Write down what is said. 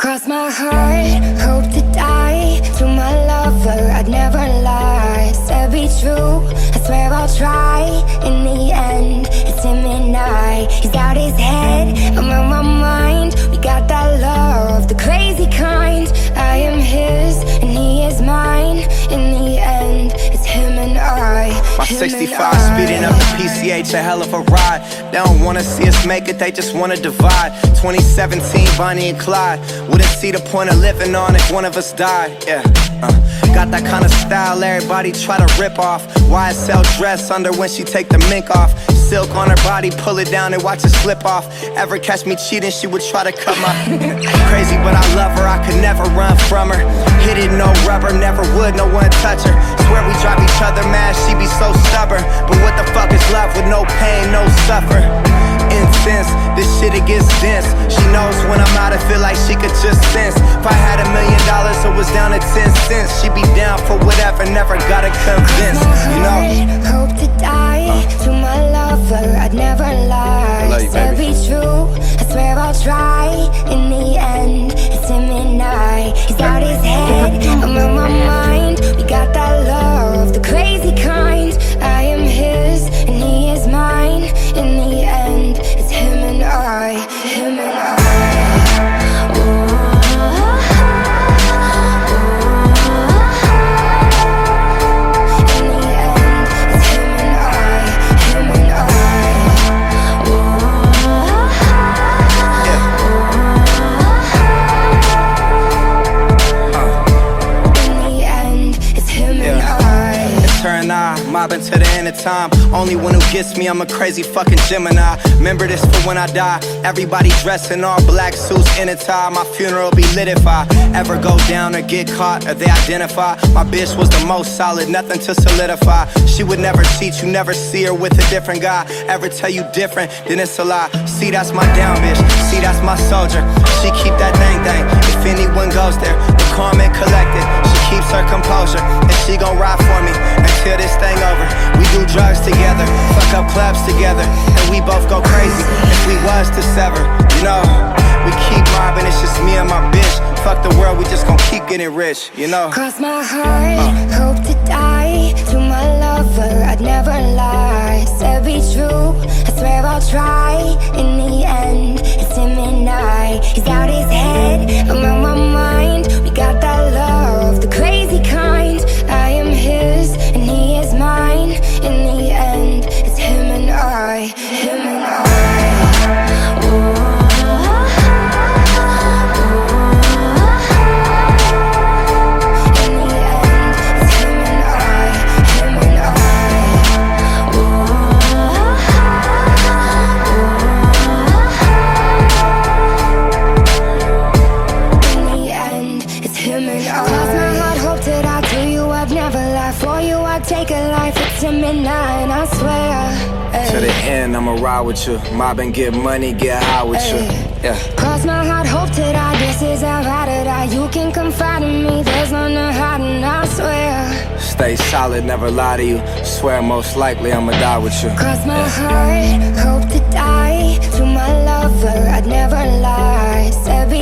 Cross my heart, hope to die. To my lover, I'd never lie. Said be true, I swear I'll try. In the end, it's him and I. He's out his head, I'm on my mind. We got that love, the crazy kind. I am his, and he is mine. In the end, it's him and I. My 65 speeding up the PCH, a hell of a ride. They don't wanna see us make it, they just wanna divide. 2017, Bonnie and Clyde. Wouldn't see the point of living on if one of us died. Yeah, got that kind of style everybody try to rip off. YSL dress under when she take the mink off. Silk on her body, pull it down and watch it slip off. Ever catch me cheating, she would try to cut my crazy, but I love her, I could never run from her. Hit it, no rubber, never would, no one touch her. Swear we drive each other mad, she be so stubborn. But what the fuck is love with no pain, no suffer? Intense, this shit it gets dense. She knows when I'm out, I feel like she could just sense. If I had $1 million, it was down to 10 cents. She be down for whatever, never gotta convince, you know. Hope to die, to my lover, I'd never lie. I love you, Said baby. be true, I swear I'll try. In the end, it's him and I. He's out his head, I'm on my mind. We got that love, the crazy kind. I am his, and he is mine. In the end, it's him and I, him and I. Mobbing to the end of time. Only one who gets me, I'm a crazy fucking Gemini. Remember this for when I die. Everybody dressed in all black suits in a tie. My funeral be lit if I ever go down or get caught or they identify. My bitch was the most solid, nothing to solidify. She would never cheat, you never see her with a different guy. Ever tell you different, then it's a lie. See, that's my down bitch, see, that's my soldier. She keep that thing. If anyone goes there, we're calm and collected. She keeps her composure, and she gon' ride for me until this thing over. We do drugs together, fuck up clubs together, and we both go crazy if we was to sever, you know. We keep mobbing, it's just me and my bitch. Fuck the world, we just gon' keep getting rich, you know. Cross my heart, hope to die. To my lover, I'd never lie. Said be true, I swear I'll try. In the end, it's him and I. He's out his head, I'm on my mind. We got that love, the crazy kind. I am his, and he is mine. In the end, it's him and I, him and I. Take a life, it's him and I swear. To the end, I'ma ride with you. Mob and get money, get high with you. Yeah. Cross my heart, hope to die. This is how I to die. You can confide in me, there's none to hide, and I swear. Stay solid, never lie to you. Swear most likely I'ma die with you. Cross my heart, hope to die. To my lover, I'd never lie. Said be